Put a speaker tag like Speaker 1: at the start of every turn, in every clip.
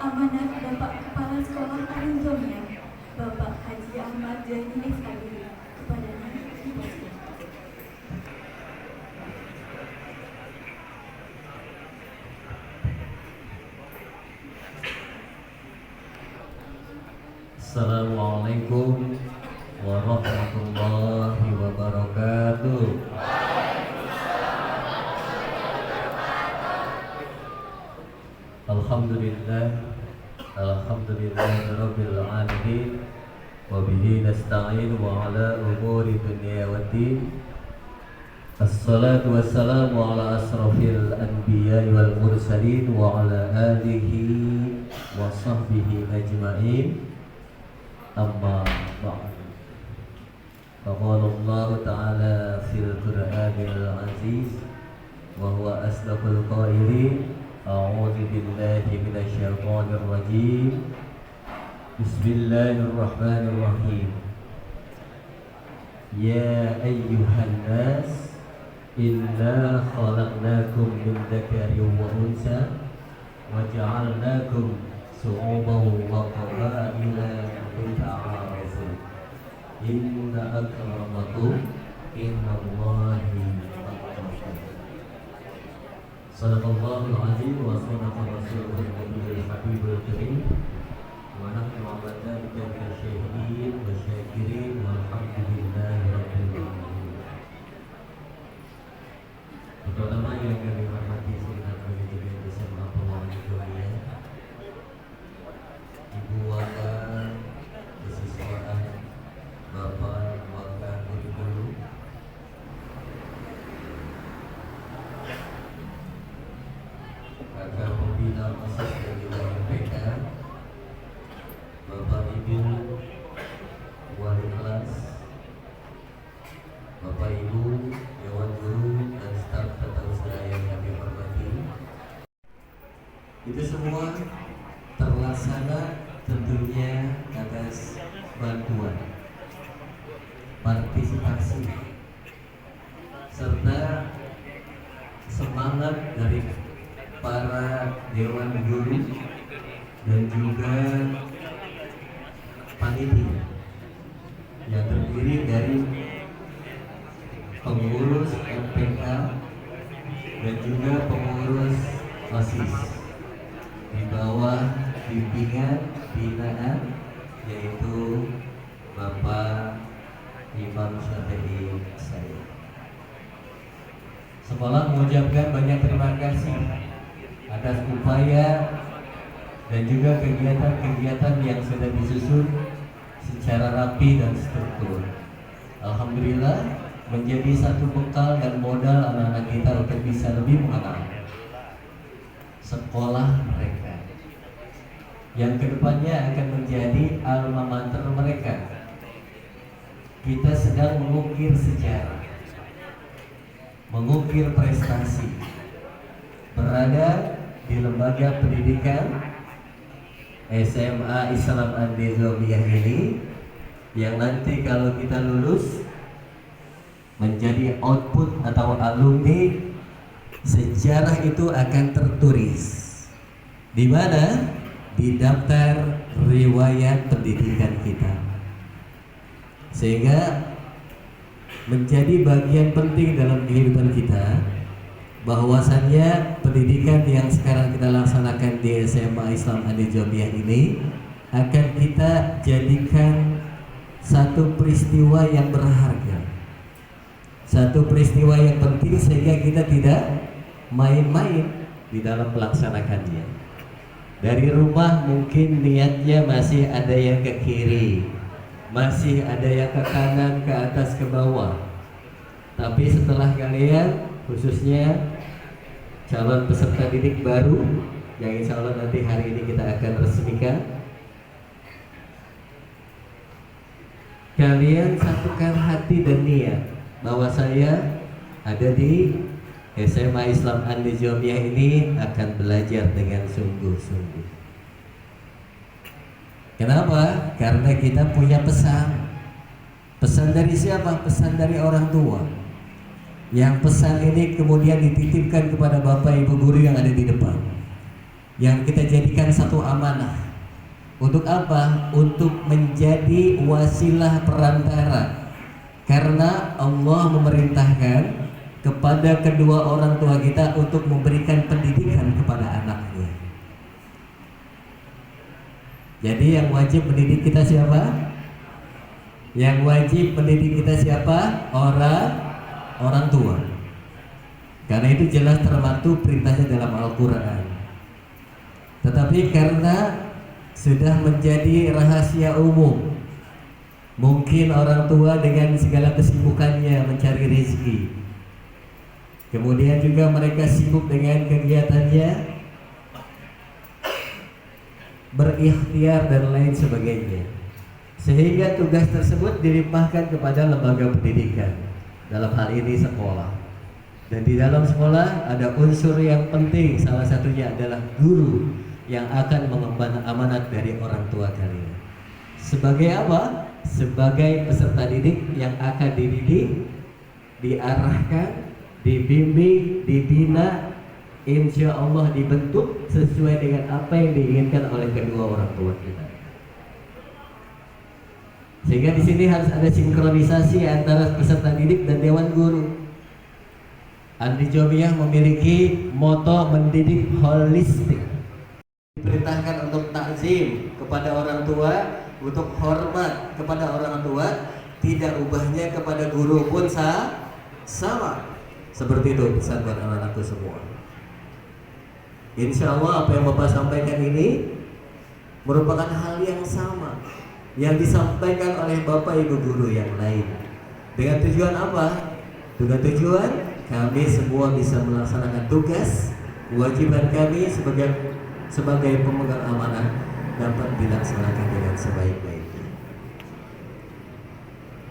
Speaker 1: amanat Bapak Kepala Sekolah Al-Jamiah, Bapak Haji Ahmad Zaini SHD, kepadanya dipersilakan.
Speaker 2: Assalamualaikum warahmatullahi wabarakatuh. Alhamdulillah rabbil alamin, wa bihi nasta'in wa ala umuri dunya waddin. Assalatu wassalamu ala asrafil anbiya wal mursalin wa ala alihi wa sahbihi ajma'in. Amma ba'd. Faqala Allah Ta'ala fil Qur'anil Aziz wa huwa asdaqul qailin. A'udzu billahi minasy syaithanir rajim. Bismillahirrahmanirrahim. Ya ayyuhan nas, inna khalaqnakum min dzakarin wa unsa wa ja'alnakum su'uban wa qabaila lita'arafu. Inna akramakum indallahi atqakum. Sadaqallahul azim wa sadaqa rasulul nabiyil habibul karim. Wa nahnu ala dzalika minasyahidin wa syakirin walhamdulillahi rabbil alamin. Pertama yang kami hormati Saudara Presiden bersama Pemawali Dunia, Ibu Wakil Kesiswaan, Bapak Wakil Kurikulum, Kakak Pembina Masjid dan juga MPK, Bapak Ibu Wali kelas, Bapak Ibu Dewan Guru dan staf tata usaha yang kami hormati. Itu semua terlaksana tentunya atas bantuan, partisipasi, serta semangat dari para dewan guru dan juga panitia yang terdiri dari pengurus MPK dan juga pengurus OSIS di bawah bimbingan binaan yaitu Bapak Imam Syafi'i saya. Sekolah mengucapkan banyak terima kasih atas upaya dan juga kegiatan-kegiatan yang sudah disusun secara rapi dan struktur. Alhamdulillah menjadi satu bekal dan modal anak-anak kita untuk bisa lebih mengenal sekolah mereka yang kedepannya akan menjadi alma mater mereka. Kita sedang mengukir sejarah, mengukir prestasi, berada di lembaga pendidikan SMA Islam An-Nizamiyah ini yang nanti kalau kita lulus menjadi output atau alumni, sejarah itu akan tertulis di mana? Di daftar riwayat pendidikan kita, sehingga menjadi bagian penting dalam kehidupan kita bahwasannya pendidikan yang sekarang kita laksanakan di SMA Islam An-Nizamiyah ini akan kita jadikan satu peristiwa yang berharga, satu peristiwa yang penting, sehingga kita tidak main-main di dalam melaksanakannya. Dari rumah mungkin niatnya masih ada yang ke kiri, masih ada yang ke kanan, ke atas, ke bawah. Tapi setelah kalian, khususnya calon peserta didik baru yang insya Allah nanti hari ini kita akan resmikan, kalian satukan hati dan niat bahwa saya ada di SMA Islam An-Nizamiyah ini akan belajar dengan sungguh-sungguh. Kenapa? Karena kita punya pesan. Pesan dari siapa? Pesan dari orang tua. Yang pesan ini kemudian dititipkan kepada Bapak Ibu guru yang ada di depan. yang kita jadikan satu amanah. Untuk apa? Untuk menjadi wasilah perantara. Karena Allah memerintahkan kepada kedua orang tua kita untuk memberikan pendidikan kepada anaknya. Jadi yang wajib mendidik kita siapa? Yang wajib mendidik kita siapa? Orang tua. Karena itu jelas termaktub perintahnya dalam Al-Quran. Tetapi karena sudah menjadi rahasia umum, mungkin orang tua dengan segala kesibukannya mencari rezeki, kemudian juga mereka sibuk dengan kegiatannya, berikhtiar dan lain sebagainya, sehingga tugas tersebut dilimpahkan kepada lembaga pendidikan, dalam hal ini sekolah. Dan di dalam sekolah ada unsur yang penting, salah satunya adalah guru yang akan mengemban amanat dari orang tua kalian. Sebagai apa? Sebagai peserta didik yang akan dididik, diarahkan, dibimbing, dibina, insya Allah dibentuk sesuai dengan apa yang diinginkan oleh kedua orang tua kita. Sehingga di sini harus ada sinkronisasi antara peserta didik dan dewan guru. Andi Jomiyah memiliki moto mendidik holistik. Diperintahkan untuk takzim kepada orang tua, untuk hormat kepada orang tua, tidak ubahnya kepada guru pun sama. Seperti itu pesan buat anak-anakku semua. Insya Allah apa yang Bapak sampaikan ini merupakan hal yang sama yang disampaikan oleh Bapak Ibu guru yang lain. Dengan tujuan apa? Dengan tujuan kami semua bisa melaksanakan tugas kewajiban kami sebagai pemegang amanah dapat dilaksanakan dengan sebaik-baiknya.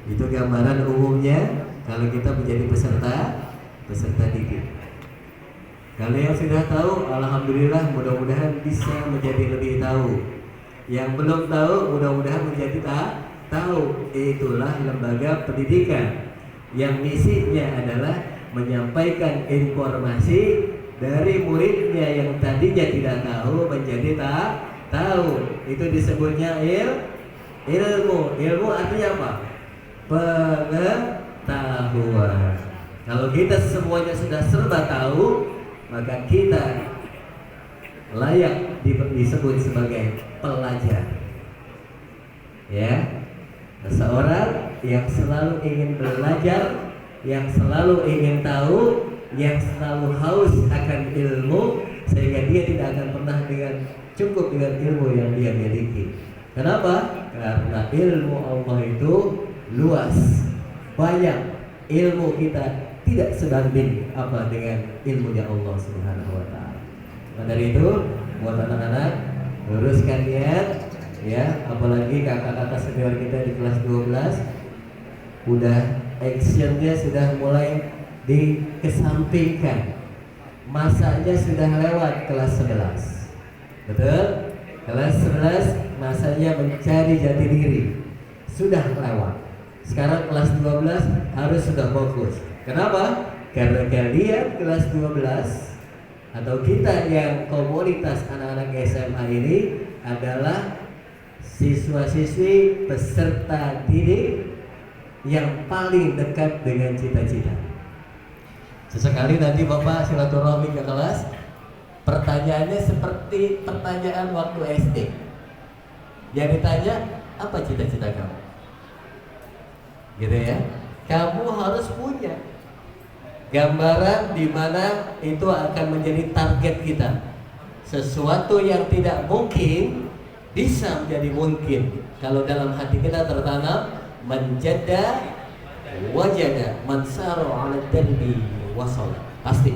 Speaker 2: Itu gambaran umumnya kalau kita menjadi peserta didik. Kalau yang sudah tahu, alhamdulillah, mudah-mudahan bisa menjadi lebih tahu. Yang belum tahu, mudah-mudahan menjadi tahu. Itulah lembaga pendidikan yang misinya adalah menyampaikan informasi dari muridnya yang tadinya tidak tahu menjadi tahu. Itu disebutnya ilmu. Ilmu artinya apa? Pengetahuan. Kalau kita semuanya sudah serba tahu, maka kita layak disebut sebagai pelajar. Ya, seseorang yang selalu ingin belajar, yang selalu ingin tahu, yang selalu haus akan ilmu, sehingga dia tidak akan pernah cukup dengan ilmu yang dia miliki. Kenapa? Karena ilmu Allah itu luas, banyak. Ilmu kita tidak sebanding apa dengan ilmunya Allah Subhanahu wa taala. Maka dari itu, buat anak-anak, luruskan niat ya, apalagi kakak-kakak senior kita di kelas 12 udah actionnya sudah mulai dikesampingkan. Masanya sudah lewat kelas 11. Betul? Kelas 11 masanya mencari jati diri sudah lewat. Sekarang kelas 12 harus sudah fokus. Kenapa? Karena kalian kelas 12 atau kita yang komunitas anak-anak SMA ini adalah siswa-siswi peserta didik yang paling dekat dengan cita-cita. Sesekali nanti Bapak silaturahmi ke kelas, pertanyaannya seperti pertanyaan waktu SD. Yang ditanya, apa cita-cita kamu? Gitu ya. Kamu harus punya gambaran di mana itu akan menjadi target kita. Sesuatu yang tidak mungkin bisa menjadi mungkin kalau dalam hati kita tertanam menjada wajada mansaru ala darbi wasal. Pasti.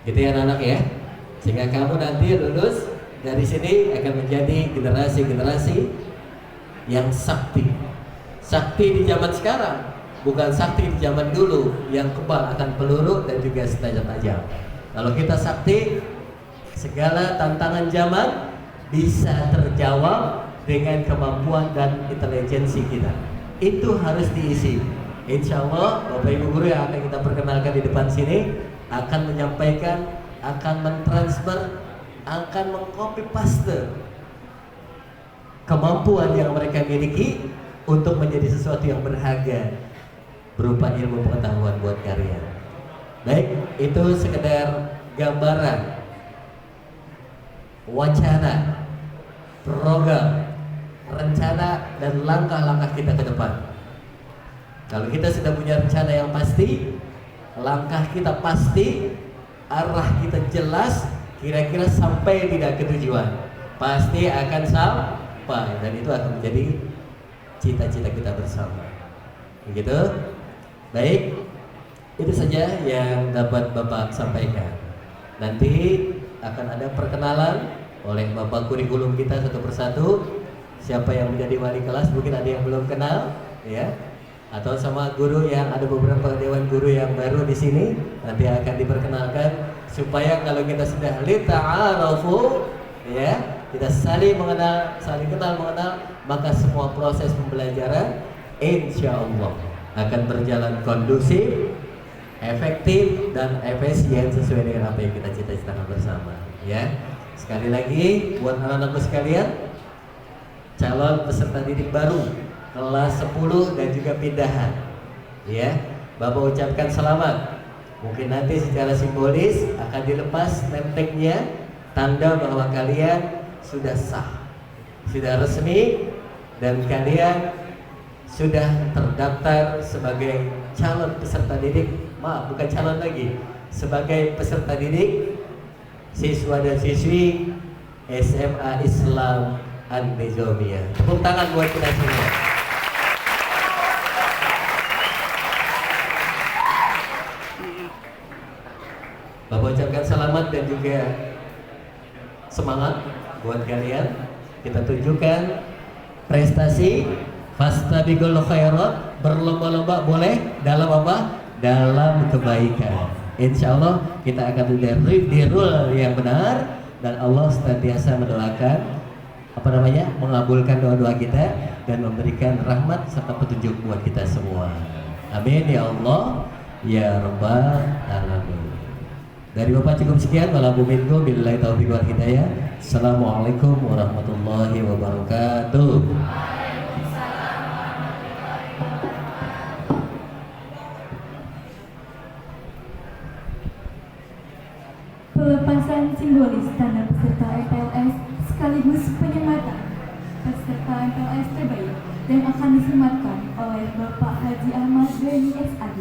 Speaker 2: Gitu ya anak-anak ya. Sehingga kamu nanti lulus dari sini akan menjadi generasi-generasi yang sakti. Sakti di zaman sekarang, bukan sakti di zaman dulu yang kebal akan peluru dan juga senjata tajam. Kalau kita sakti, segala tantangan zaman bisa terjawab dengan kemampuan dan intelijensi kita. Itu harus diisi. Insya Allah Bapak Ibu Guru yang akan kita perkenalkan di depan sini akan menyampaikan, akan mentransfer akan mengcopy paste kemampuan yang mereka miliki untuk menjadi sesuatu yang berharga berupa ilmu pengetahuan buat kalian. Baik, itu sekedar gambaran, wacana, program, rencana, dan langkah-langkah kita ke depan. Kalau kita sudah punya rencana yang pasti, langkah kita pasti, arah kita jelas, kira-kira sampai tidak ke tujuan, pasti akan sampai, dan itu akan menjadi cita-cita kita bersama. Begitu? Baik, itu saja yang dapat Bapak sampaikan. Nanti akan ada perkenalan oleh Bapak kurikulum kita satu persatu. Siapa yang menjadi wali kelas, mungkin ada yang belum kenal, ya. Atau sama guru, yang ada beberapa dewan guru yang baru di sini, nanti akan diperkenalkan supaya kalau kita sudah lita'arafu, ya, kita saling mengenal, saling kenal mengenal, maka semua proses pembelajaran insya Allah akan berjalan kondusif, efektif, dan efisien sesuai dengan apa yang kita cita-citakan bersama, ya. Sekali lagi buat anak-anakku sekalian, calon peserta didik baru kelas 10 dan juga pindahan, ya, Bapak ucapkan selamat. Mungkin nanti secara simbolis akan dilepas name tag-nya, tanda bahwa kalian sudah sah, sudah resmi, dan kalian sudah terdaftar sebagai calon peserta didik. Maaf, bukan calon lagi, sebagai peserta didik siswa dan siswi SMA Islam An-Nizamiyah. Tepuk tangan buat kita semua. Bapak ucapkan selamat dan juga semangat buat kalian. Kita tunjukkan prestasi, fastabiqul khairat, berlomba-lomba boleh dalam apa? Dalam kebaikan. Insya Allah kita akan di rule yang benar, dan Allah senantiasa mendoakan mengabulkan doa-doa kita dan memberikan rahmat serta petunjuk buat kita semua. Amin ya Allah ya Rabbal Alamin. Dari Bapak cukup sekian. Wassalamualaikum billahi taufiq wal hidayah. Assalamualaikum warahmatullahi wabarakatuh.
Speaker 1: Pelepasan simbolis tanda peserta MPLS sekaligus penyematan peserta MPLS terbaik yang akan disematkan oleh Bapak Haji Ahmad Beni SAD.